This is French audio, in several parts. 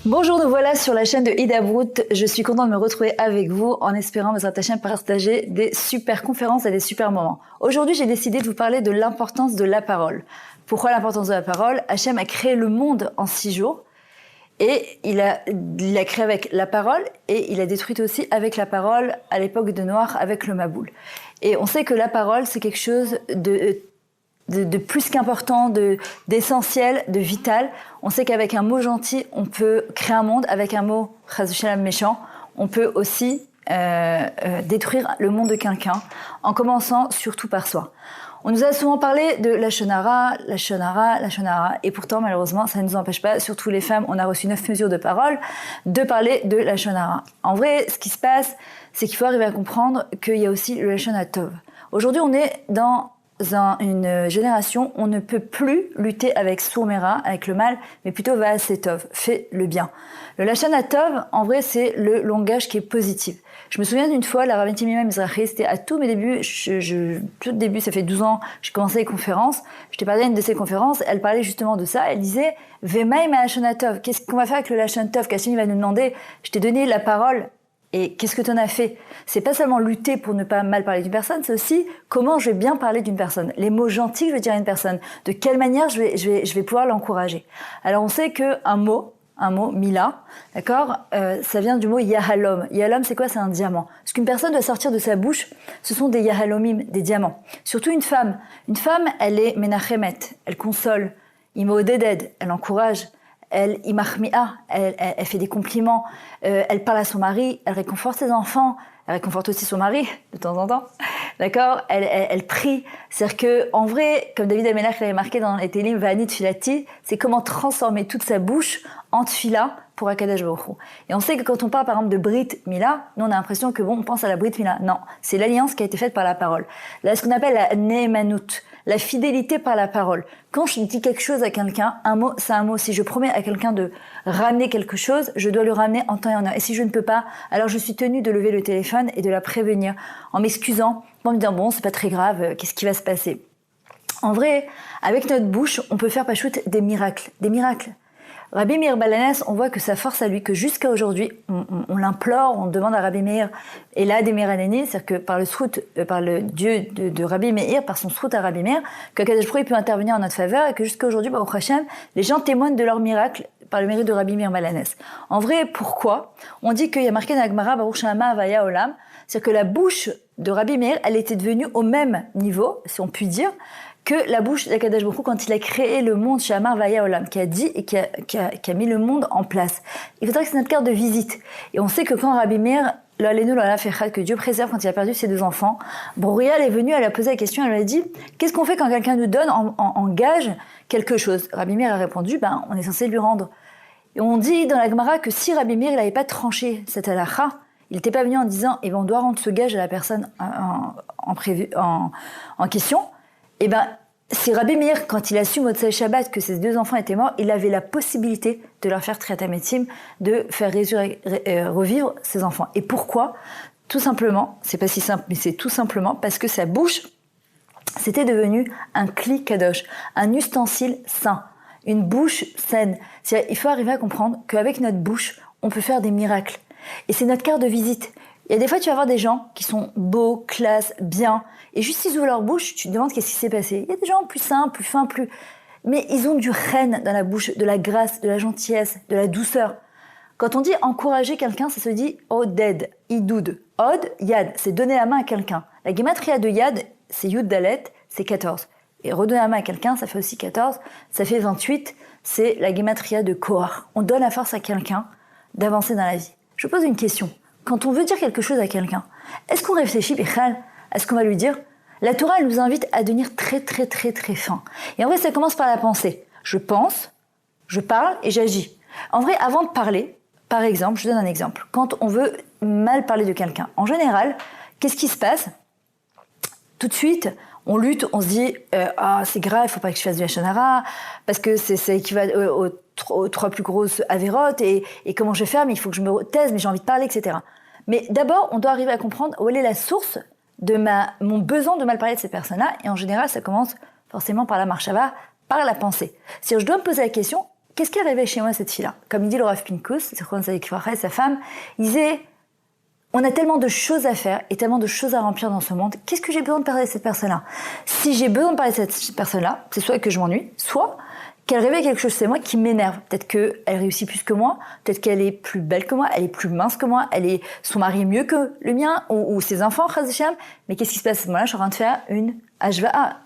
Bonjour, nous voilà sur la chaîne de Hidabrut. Je suis contente de me retrouver avec vous en espérant vous partager des super conférences et des super moments. Aujourd'hui, j'ai décidé de vous parler de l'importance de la parole. Pourquoi l'importance de la parole? Hachem a créé le monde en 6 jours et il a créé avec la parole et il a détruit aussi avec la parole à l'époque de Noir avec le Maboul. Et on sait que la parole, c'est quelque chose de plus qu'important, d'essentiel, de vital. On sait qu'avec un mot gentil, on peut créer un monde. Avec un mot chas méchant, on peut aussi détruire le monde de quelqu'un, en commençant surtout par soi. On nous a souvent parlé de la shonara, et pourtant, malheureusement, ça ne nous empêche pas, surtout les femmes, on a reçu 9 mesures de parole, de parler de la shonara. En vrai, ce qui se passe, c'est qu'il faut arriver à comprendre qu'il y a aussi le lashon hatov. Aujourd'hui, on est dans une génération, on ne peut plus lutter avec sourmera, avec le mal, mais plutôt va'asetov, fais le bien. Le lashon hatov, en vrai, c'est le langage qui est positif. Je me souviens d'une fois, la Rabbin Timima Mizrahi, c'était à tous mes débuts, tout début, ça fait 12 ans, j'ai commencé les conférences, je t'ai parlé d'une de ces conférences, elle parlait justement de ça, elle disait « Vemaim lashon hatov », qu'est-ce qu'on va faire avec le lashon tov? Qu'Hachem va nous demander, je t'ai donné la parole, et qu'est-ce que tu en as fait? C'est pas seulement lutter pour ne pas mal parler d'une personne, c'est aussi comment je vais bien parler d'une personne. Les mots gentils que je vais dire à une personne. De quelle manière je vais pouvoir l'encourager. Alors on sait qu'un mot, mila, d'accord, ça vient du mot yahalom. Yahalom, c'est quoi? C'est un diamant. Ce qu'une personne doit sortir de sa bouche, ce sont des yahalomim, des diamants. Surtout une femme. Une femme, elle est menachemet, elle console, imodeded, elle encourage. Elle fait des compliments, elle parle à son mari, elle réconforte ses enfants, elle réconforte aussi son mari de temps en temps, d'accord, elle prie. C'est-à-dire que, en vrai, comme David Amelach l'avait marqué dans les Télim, Va'ani Tfilati, c'est comment transformer toute sa bouche en tfila pour Akadosh Baruch Hu. Et on sait que quand on parle par exemple de Brit Mila, nous on a l'impression que on pense à la Brit Mila. Non, c'est l'alliance qui a été faite par la parole. Là, ce qu'on appelle la Ne'emanut, la fidélité par la parole. Quand je dis quelque chose à quelqu'un, un mot, c'est un mot. Si je promets à quelqu'un de ramener quelque chose, je dois le ramener en temps et en heure. Et si je ne peux pas, alors je suis tenue de lever le téléphone et de la prévenir en m'excusant, en me disant bon, c'est pas très grave, qu'est-ce qui va se passer? En vrai, avec notre bouche, on peut faire pachout des miracles. Des miracles. Rabbi Meir Balanes, on voit que sa force à lui, que jusqu'à aujourd'hui, on l'implore, on demande à Rabbi Meir, et là, des Meraneni, c'est-à-dire que par le Dieu de Rabbi Meir, par son srout à Rabbi Meir, que Kadosh Baruch Hu peut intervenir en notre faveur, et que jusqu'à aujourd'hui, Baruch Hashem, les gens témoignent de leurs miracles par le mérite de Rabbi Meir Balanes. En vrai, pourquoi? On dit qu'il y a marqué dans la Gemara, Baruch Shama Havaya Olam, c'est-à-dire que la bouche de Rabbi Meir, elle était devenue au même niveau, si on peut dire, que la bouche d'Akadosh Baruch Hu quand il a créé le monde chez Amar Vaya Olam, qui a dit et qui a mis le monde en place. Il faudrait que c'est notre carte de visite. Et on sait que quand Rabbi Meir, que Dieu préserve quand il a perdu ses 2 enfants, Bruriel est venu, elle a posé la question, elle lui a dit « Qu'est-ce qu'on fait quand quelqu'un nous donne en gage quelque chose ?» Rabbi Meir a répondu « On est censé lui rendre. » Et on dit dans la Gemara que si Rabbi Meir n'avait pas tranché cette halakha, il n'était pas venu en disant on doit rendre ce gage à la personne en question, et si Rabbi Meir, quand il a su Motzei Shabbat que ses 2 enfants étaient morts, il avait la possibilité de leur faire triatametim, de faire revivre ses enfants. Et pourquoi? Tout simplement, c'est pas si simple, mais c'est tout simplement parce que sa bouche, c'était devenu un kli kadosh, un ustensile saint, une bouche saine. Il faut arriver à comprendre qu'avec notre bouche, on peut faire des miracles. Et c'est notre carte de visite. Il y a des fois, tu vas voir des gens qui sont beaux, classe, bien, et juste ils ouvrent leur bouche, tu te demandes qu'est-ce qui s'est passé. Il y a des gens plus sains, plus fins, mais ils ont du chen dans la bouche, de la grâce, de la gentillesse, de la douceur. Quand on dit encourager quelqu'un, ça se dit oded, idoud. Od, yad, c'est donner la main à quelqu'un. La gematria de yad, c'est yud dalet, c'est 14. Et redonner la main à quelqu'un, ça fait aussi 14, ça fait 28, c'est la gematria de Kohar. On donne la force à quelqu'un d'avancer dans la vie. Je pose une question. Quand on veut dire quelque chose à quelqu'un, est-ce qu'on réfléchit, Bichal, à ce qu'on va lui dire? La Torah, elle nous invite à devenir très, très, très, très fin. Et en vrai, ça commence par la pensée. Je pense, je parle et j'agis. En vrai, avant de parler, par exemple, je donne un exemple. Quand on veut mal parler de quelqu'un, en général, qu'est-ce qui se passe? Tout de suite, on lutte, on se dit c'est grave, il faut pas que je fasse du hachonara, parce que c'est équivalent aux 3 plus grosses avérotes, et comment je vais faire, mais il faut que je me taise, mais j'ai envie de parler, etc. Mais d'abord, on doit arriver à comprendre où est la source de mon besoin de mal parler de cette personne-là, et en général, ça commence forcément par la marshava, par la pensée. C'est-à-dire, je dois me poser la question, qu'est-ce qui arrivait chez moi, cette fille-là? Comme il dit le Rav Pinkus, sa femme, il disait, on a tellement de choses à faire et tellement de choses à remplir dans ce monde. Qu'est-ce que j'ai besoin de parler de cette personne-là? Si j'ai besoin de parler de cette personne-là, c'est soit que je m'ennuie, soit qu'elle réveille quelque chose chez moi qui m'énerve. Peut-être qu'elle réussit plus que moi, peut-être qu'elle est plus belle que moi, elle est plus mince que moi, son mari est mieux que le mien, ou ses enfants, Chaz Hashem. Mais qu'est-ce qui se passe à ce moment-là? Je suis en train de faire une HVA,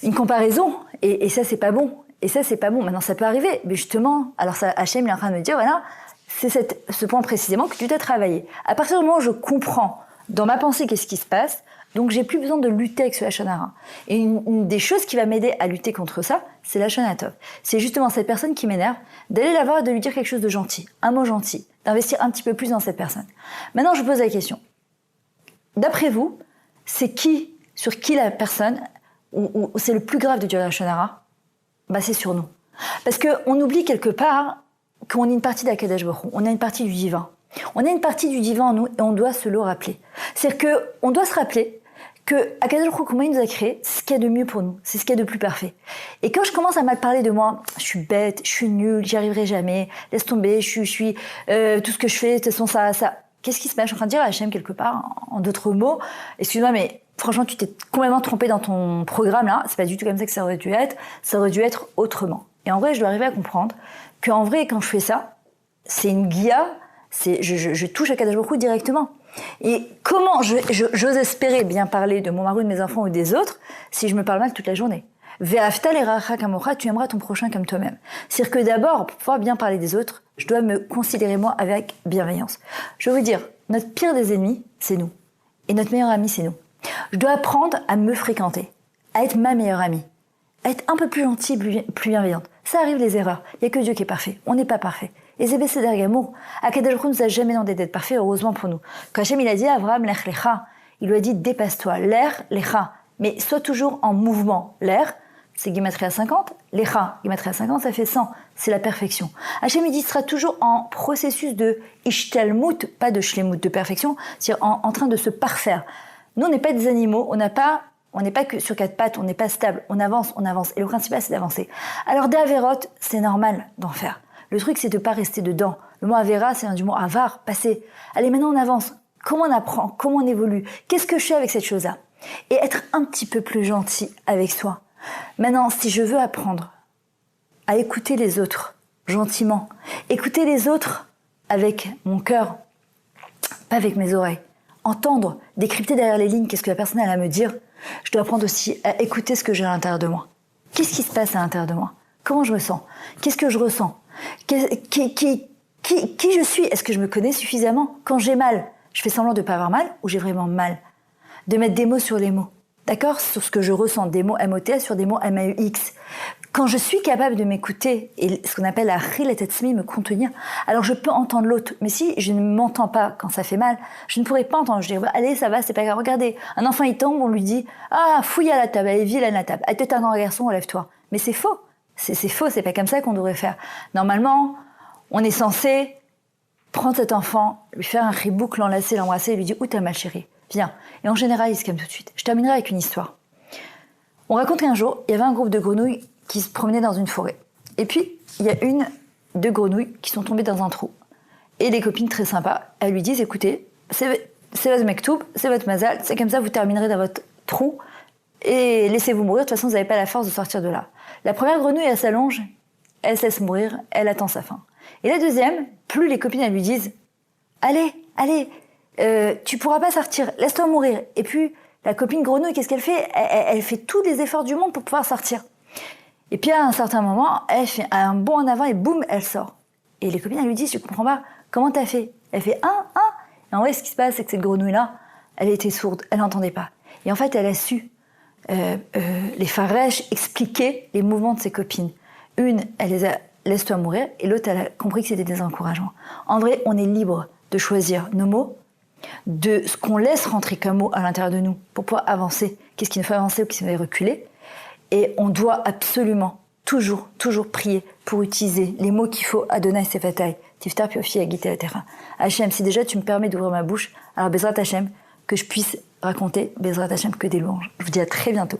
une comparaison. Et ça, c'est pas bon. Et ça, c'est pas bon. Maintenant, ça peut arriver. Mais justement, alors ça, Hachem, il est en train de me dire, voilà, c'est ce point précisément que tu dois travailler. À partir du moment où je comprends dans ma pensée qu'est-ce qui se passe, donc j'ai plus besoin de lutter avec ce Lachon Hara. Et une des choses qui va m'aider à lutter contre ça, c'est Lachon Hatov. C'est justement cette personne qui m'énerve, d'aller la voir et de lui dire quelque chose de gentil, un mot gentil, d'investir un petit peu plus dans cette personne. Maintenant, je vous pose la question. D'après vous, c'est sur qui la personne, ou c'est le plus grave de dire Lachon Hara? Bah, c'est sur nous. Parce qu'on oublie quelque part qu'on est une partie d'Akadosh Baruch Hu, on a une partie du divin. On a une partie du divin en nous et on doit se le rappeler. C'est-à-dire qu'on doit se rappeler que Akadosh Baruch Hu, comment il nous a créé, c'est ce qu'il y a de mieux pour nous, c'est ce qu'il y a de plus parfait. Et quand je commence à mal parler de moi, je suis bête, je suis nulle, j'y arriverai jamais, laisse tomber, je suis tout ce que je fais, de toute façon ça. Qu'est-ce qui se passe? Je suis en train de dire à Hachem quelque part, en d'autres mots, excuse-moi, mais franchement, tu t'es complètement trompé dans ton programme là, c'est pas du tout comme ça que ça aurait dû être autrement. Et en vrai, je dois arriver à comprendre qu'en vrai, quand je fais ça, c'est une guilla, je touche à Akadosh Baruch Hu directement. Et comment j'ose espérer bien parler de mon mari, de mes enfants ou des autres si je me parle mal toute la journée? Ve'afta l'iracha kamocha, tu aimeras ton prochain comme toi-même. C'est-à-dire que d'abord, pour pouvoir bien parler des autres, je dois me considérer moi avec bienveillance. Je veux vous dire, notre pire des ennemis, c'est nous. Et notre meilleur ami, c'est nous. Je dois apprendre à me fréquenter, à être ma meilleure amie, à être un peu plus gentille, plus bienveillante. Ça arrive les erreurs. Il n'y a que Dieu qui est parfait. On n'est pas parfait. Et c'est baissé d'Argamour. Akadosh Baruch Hu nous a jamais demandé d'être parfait, heureusement pour nous. Quand Hachem, il a dit à Abraham, lech lecha, il lui a dit, dépasse-toi. L'air, lecha. Mais sois toujours en mouvement. L'air, c'est Gematria 50. Lecha, Gematria 50, ça fait 100. C'est la perfection. Hachem, il dit, sera toujours en processus de ishtalmut, pas de shlemut, de perfection, c'est-à-dire en train de se parfaire. Nous, on n'est pas des animaux, on n'est pas que sur 4 pattes, on n'est pas stable, on avance. Et le principal, c'est d'avancer. Alors, des avérotes, c'est normal d'en faire. Le truc, c'est de ne pas rester dedans. Le mot avéra, c'est du mot avar, passé. Allez, maintenant, on avance. Comment on apprend? Comment on évolue? Qu'est-ce que je fais avec cette chose-là? Et être un petit peu plus gentil avec soi. Maintenant, si je veux apprendre à écouter les autres gentiment, écouter les autres avec mon cœur, pas avec mes oreilles, entendre, décrypter derrière les lignes qu'est-ce que la personne a à me dire, je dois apprendre aussi à écouter ce que j'ai à l'intérieur de moi. Qu'est-ce qui se passe à l'intérieur de moi? Comment je me sens? Qu'est-ce que je ressens? Qui je suis? Est-ce que je me connais suffisamment? Quand j'ai mal, je fais semblant de ne pas avoir mal ou j'ai vraiment mal? De mettre des mots sur les mots. D'accord? Sur ce que je ressens, des mots MOTS sur des mots MAUX. Quand je suis capable de m'écouter et ce qu'on appelle la Chil et Etzmi, me contenir, alors je peux entendre l'autre. Mais si je ne m'entends pas quand ça fait mal, je ne pourrais pas entendre. Je dirais, allez, ça va, c'est pas grave. Regardez, un enfant il tombe, on lui dit, ah, fouille à la table, allez, viens à la table. Allez, t'es un grand garçon, relève-toi. Mais c'est faux. C'est faux, c'est pas comme ça qu'on devrait faire. Normalement, on est censé prendre cet enfant, lui faire un ribouk, l'enlacer, l'embrasser et lui dire, où t'as mal chérie? Viens. Et en général, il se calme tout de suite. Je terminerai avec une histoire. On raconte qu'un jour, il y avait un groupe de grenouilles qui se promenaient dans une forêt. Et puis, il y a deux grenouilles qui sont tombées dans un trou. Et les copines très sympas, elles lui disent, écoutez, c'est votre mektoub, c'est votre mazal, c'est comme ça, vous terminerez dans votre trou et laissez-vous mourir, de toute façon, vous n'avez pas la force de sortir de là. La première grenouille, elle s'allonge, elle se laisse mourir, elle attend sa fin. Et la deuxième, plus les copines, elles lui disent, allez, tu pourras pas sortir, laisse-toi mourir. Et puis, la copine grenouille, qu'est-ce qu'elle fait? Elle fait tous les efforts du monde pour pouvoir sortir. Et puis, à un certain moment, elle fait un bond en avant et boum, elle sort. Et les copines, elles lui disent, je comprends pas, comment t'as fait? Elle fait, Et en vrai, ce qui se passe, c'est que cette grenouille-là, elle était sourde, elle n'entendait pas. Et en fait, elle a su, les Faresh, expliquer les mouvements de ses copines. Une, elle les a laisse-toi mourir, et l'autre, elle a compris que c'était des encouragements. En vrai, on est libre de choisir nos mots, de ce qu'on laisse rentrer comme mots à l'intérieur de nous pour pouvoir avancer, qu'est-ce qui nous fait avancer ou qui nous fait reculer. Et on doit absolument, toujours prier pour utiliser les mots qu'il faut à Donai Sefatai, Tiftar Piofi Agite la Terra. Hachem, si déjà tu me permets d'ouvrir ma bouche, alors Bezrat Hachem, que je puisse raconter Bezrat Hachem que des louanges. Je vous dis à très bientôt.